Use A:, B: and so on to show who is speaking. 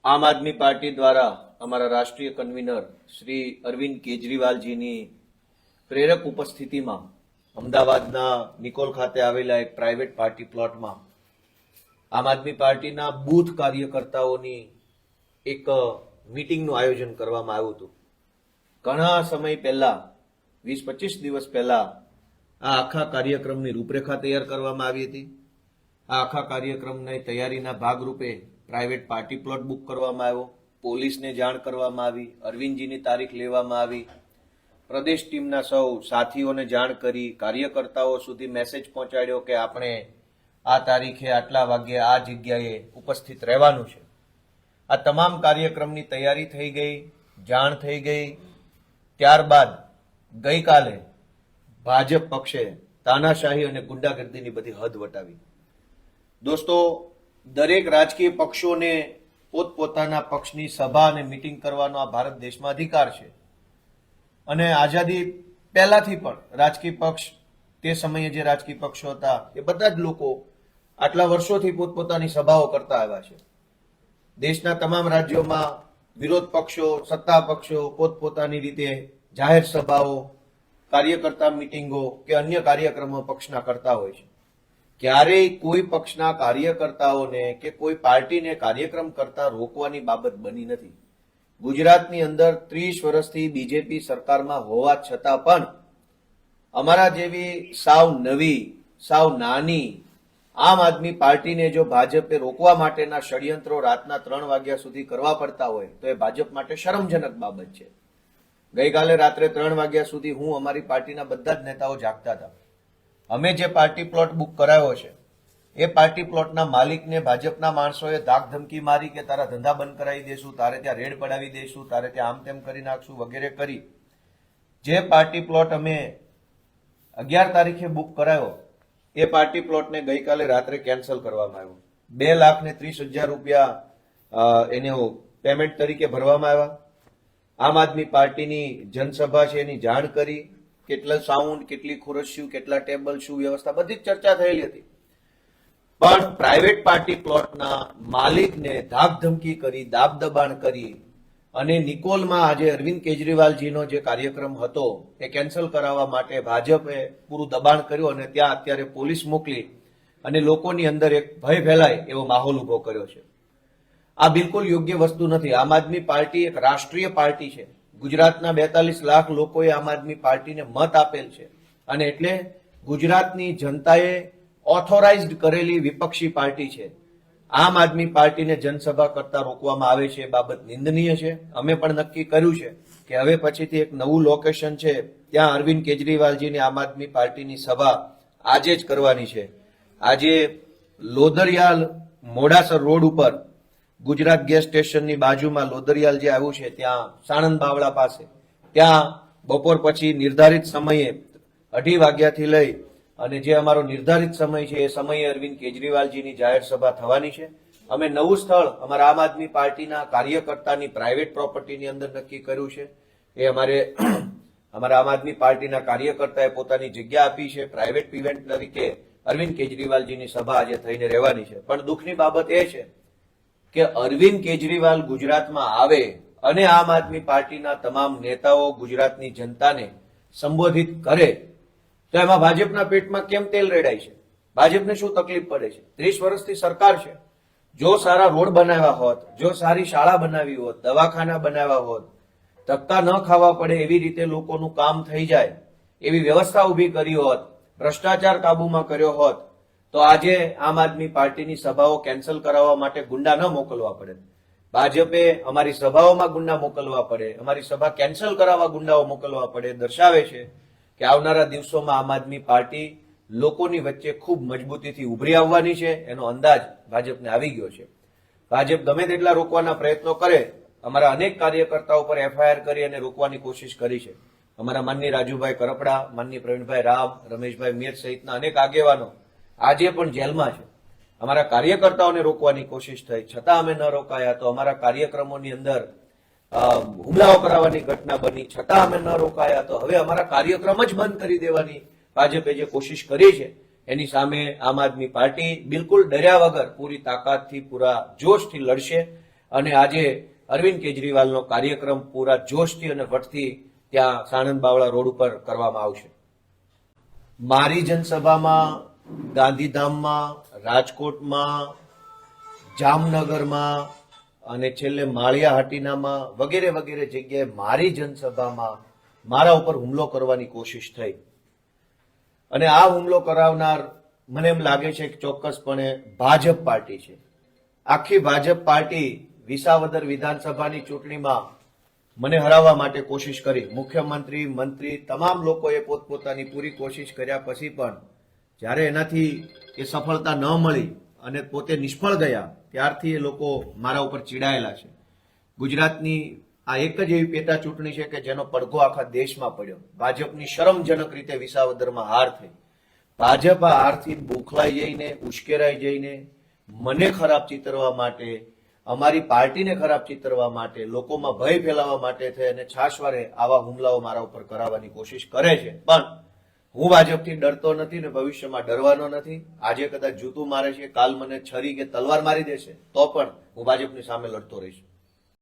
A: આમ આદમી પાર્ટી દ્વારા અમારા રાષ્ટ્રીય કન્વીનર શ્રી અરવિંદ કેજરીવાલજીની પ્રેરક ઉપસ્થિતિમાં અમદાવાદના નિકોલ ખાતે આવેલા એક પ્રાઇવેટ પાર્ટી પ્લોટમાં આમ આદમી પાર્ટીના બૂથ કાર્યકર્તાઓની એક મીટિંગનું આયોજન કરવામાં આવ્યું હતું. ઘણા સમય પહેલા 20-25 દિવસ પહેલા આ આખા કાર્યક્રમની રૂપરેખા તૈયાર કરવામાં આવી હતી. આ આખા કાર્યક્રમની તૈયારીના ભાગરૂપે પ્રાઇવેટ પાર્ટી પ્લોટ બુક કરવામાં આવ્યો, પોલીસને જાણ કરવામાં આવી, અરવિંદજીની તારીખ લેવામાં આવી, પ્રદેશ ટીમના સૌ સાથીઓને જાણ કરી, કાર્યકર્તાઓ સુધી મેસેજ પહોંચાડ્યો કે આપણે આ તારીખે આટલા વાગ્યે આ જગ્યાએ ઉપસ્થિત રહેવાનું છે. આ તમામ કાર્યક્રમની તૈયારી થઈ ગઈ, જાણ થઈ ગઈ. ત્યારબાદ ગઈકાલે ભાજપ પક્ષે તાનાશાહી અને ગુંડાગર્દીની બધી હદ વટાવી. દોસ્તો, દરેક રાજકીય પક્ષોને પોતપોતાના પક્ષની સભા અને મિટિંગ કરવાનો આ ભારત દેશમાં અધિકાર છે અને આઝાદી પહેલાથી પણ રાજકીય પક્ષ, તે સમયે જે રાજકીય પક્ષો હતા એ બધા જ લોકો આટલા વર્ષોથી પોતપોતાની સભાઓ કરતા આવ્યા છે. દેશના તમામ રાજ્યોમાં વિરોધ પક્ષો, સત્તા પક્ષો પોતપોતાની રીતે જાહેર સભાઓ, કાર્યકર્તા મિટિંગો કે અન્ય કાર્યક્રમો પક્ષના કરતા હોય છે. ક્યારેય કોઈ પક્ષના કાર્યકર્તાઓને કે કોઈ પાર્ટીને કાર્યક્રમ કરતા રોકવાની બાબત બની નથી. ગુજરાતની અંદર 30 વર્ષથી બીજેપી સરકારમાં હોવા છતાં પણ અમારા જેવી સાવ નવી, સાવ નાની આમ આદમી પાર્ટીને જો ભાજપે રોકવા માટેના ષડયંત્રો રાતના 3 વાગ્યા સુધી કરવા પડતા હોય તો એ ભાજપ માટે શરમજનક બાબત છે. ગઈકાલે રાત્રે 3 વાગ્યા સુધી હું અમારી પાર્ટીના બધા જ નેતાઓ જાગતા હતા. અમે જે પાર્ટી પ્લોટ બુક કરાયો છે એ પાર્ટી પ્લોટના માલિકને ભાજપના માણસોએ ધાક ધમકી મારી કે તારા ધંધા બંધ કરાવી દેશું, તારે ત્યાં રેડ પડાવી દઈશું, તારે ત્યાં આમ તેમ કરી નાખશું વગેરે કરી જે પાર્ટી પ્લોટ અમે 11 તારીખે બુક કરાયો એ પાર્ટી પ્લોટને ગઈકાલે રાત્રે કેન્સલ કરવામાં આવ્યો. 2,30,000 રૂપિયા એને પેમેન્ટ તરીકે ભરવામાં આવ્યા. આમ આદમી પાર્ટીની જનસભા છે એની જાણ કરી, કેટલા સાઉન્ડ, કેટલી ખુરશીઓ, કેટલા ટેબલ, શું વ્યવસ્થા, બધી જ ચર્ચા થયેલી હતી. પણ પ્રાઇવેટ પાર્ટી પ્લોટના માલિકને ધાક ધમકી કરી, દાબ દબાણ કરી અને નિકોલમાં આજે અરવિંદ કેજરીવાલજીનો જે કાર્યક્રમ હતો એ કેન્સલ કરાવવા માટે ભાજપે પૂરું દબાણ કર્યું અને ત્યાં અત્યારે પોલીસ મોકલી અને લોકોની અંદર એક ભય ફેલાય એવો માહોલ ઉભો કર્યો છે. આ બિલકુલ યોગ્ય વસ્તુ નથી. આમ આદમી પાર્ટી એક રાષ્ટ્રીય પાર્ટી છે. ગુજરાતના 42 લાખ લોકોએ આમ આદમી પાર્ટીને મત આપેલ છે અને એટલે ગુજરાતની જનતાએ ઓથોરાઇઝડ કરેલી વિપક્ષી પાર્ટી છે. આમ આદમી પાર્ટીને જનસભા કરતા રોકવામાં આવે છે એ બાબત નિંદનીય છે. અમે પણ નક્કી કર્યું છે કે હવે પછીથી એક નવું લોકેશન છે ત્યાં અરવિંદ કેજરીવાલજીની આમ આદમી પાર્ટીની સભા આજે જ કરવાની છે. આજે લોદરિયાલ મોડાસર રોડ ઉપર ગુજરાત ગેસ સ્ટેશનની બાજુમાં લોદરિયાલ જે આવ્યું છે ત્યાં સાણંદ બાવળા પાસે ત્યાં બપોર પછી નિર્ધારિત સમયે 2:30 વાગ્યાથી લઈ અને જે અમારો નિર્ધારિત સમય છે એ સમયે અરવિંદ કેજરીવાલજીની જાહેર સભા થવાની છે. અમે નવું સ્થળ અમારા આમ આદમી પાર્ટીના કાર્યકર્તાની પ્રાઇવેટ પ્રોપર્ટીની અંદર નક્કી કર્યું છે. એ અમારા આમ આદમી પાર્ટીના કાર્યકર્તાએ પોતાની જગ્યા આપી છે. પ્રાઇવેટ ઇવેન્ટ તરીકે અરવિંદ કેજરીવાલજીની સભા આજે થઈને રહેવાની છે. પણ દુઃખની બાબત એ છે કે અરવિંદ કેજરીવાલ ગુજરાતમાં આવે અને આમ આદમી પાર્ટીના તમામ નેતાઓ ગુજરાતની જનતાને સંબોધિત કરે તો એમાં ભાજપના પેટમાં કેમ તેલ રેડાય છે? ભાજપને શું તકલીફ પડે છે? 30 વર્ષથી સરકાર છે. જો સારા રોડ બનાવ્યા હોત, જો સારી શાળા બનાવી હોત, દવાખાના બનાવ્યા હોત, ધક્કા ન ખાવા પડે એવી રીતે લોકોનું કામ થઈ જાય એવી વ્યવસ્થા ઉભી કરી હોત, ભ્રષ્ટાચાર કાબુમાં કર્યો હોત તો આજે આમ આદમી પાર્ટીની સભાઓ કેન્સલ કરાવવા માટે ગુંડા ન મોકલવા પડે. ભાજપે અમારી સભાઓમાં ગુંડા મોકલવા પડે, અમારી સભા કેન્સલ કરાવવા ગુંડાઓ મોકલવા પડે. દર્શાવે છે કે આવનારા દિવસોમાં આમ આદમી પાર્ટી લોકોની વચ્ચે ખૂબ મજબૂતીથી ઉભરી આવવાની છે. એનો અંદાજ ભાજપને આવી ગયો છે. ભાજપ ગમે તેટલા રોકવાના પ્રયત્નો કરે, અમારા અનેક કાર્યકર્તાઓ પર FIR કરી અને રોકવાની કોશિશ કરી છે. અમારા માનની રાજુભાઈ કરપડા, માનની પ્રવીણભાઈ રામ, રમેશભાઈ મેર સહિતના અનેક આગેવાનો આજે પણ જેલમાં છે. અમારા કાર્યકર્તાઓને રોકવાની કોશિશ થઈ છતાં અમે ન રોકાયા. તો અમારા કાર્યક્રમોની અંદર હુમલાઓ કરાવવાની ઘટના બની છતાં અમે ન રોકાયા. તો હવે અમારા કાર્યક્રમ જ બંધ કરી દેવાની ભાજપે જે કોશિશ કરી છે એની સામે આમ આદમી પાર્ટી બિલકુલ ડર્યા વગર પૂરી તાકાતથી, પૂરા જોશથી લડશે અને આજે અરવિંદ કેજરીવાલનો કાર્યક્રમ પૂરા જોશથી અને વટથી ત્યાં સાણંદ બાવળા રોડ ઉપર કરવામાં આવશે. મારી જનસભામાં ગાંધીધામમાં, રાજકોટમાં, જામનગરમાં અને છેલ્લે માળિયા હાટીનામાં વગેરે વગેરે જગ્યાએ મારી જનસભામાં મારા ઉપર હુમલો કરવાની કોશિશ થઈ. અને આ હુમલો કરાવનાર મને એમ લાગે છે કે ચોક્કસપણે ભાજપ પાર્ટી છે. આખી ભાજપ પાર્ટી વિસાવદર વિધાનસભાની ચૂંટણીમાં મને હરાવવા માટે કોશિશ કરી. મુખ્યમંત્રી, મંત્રી તમામ લોકોએ પોતપોતાની પૂરી કોશિશ કર્યા પછી પણ જ્યારે એનાથી એ સફળતા ન મળી અને પોતે નિષ્ફળ ગયા ત્યારથી એ લોકો મારા ઉપર ચીડાયેલા છે. ગુજરાતની આ એક જ એવી પેટા ચૂંટણી છે કે જેનો પડઘો આખા દેશમાં પડ્યો. ભાજપની શરમજનક રીતે વિસાવદરમાં હાર થઈ. ભાજપ આ હારથી બોખલાઈ જઈને, ઉશ્કેરાઈ જઈને મને ખરાબ ચિતરવા માટે, અમારી પાર્ટીને ખરાબ ચિતરવા માટે, લોકોમાં ભય ફેલાવવા માટે થઈ અને છાશવારે આવા હુમલાઓ મારા ઉપર કરાવવાની કોશિશ કરે છે. પણ હું ભાજપથી ડરતો નથી ને ભવિષ્યમાં ડરવાનો નથી. આજે કદાચ જૂતું મારે છે, કાલ મને છરી કે તલવાર મારી દેશે તો પણ હું ભાજપની સામે લડતો રહીશ.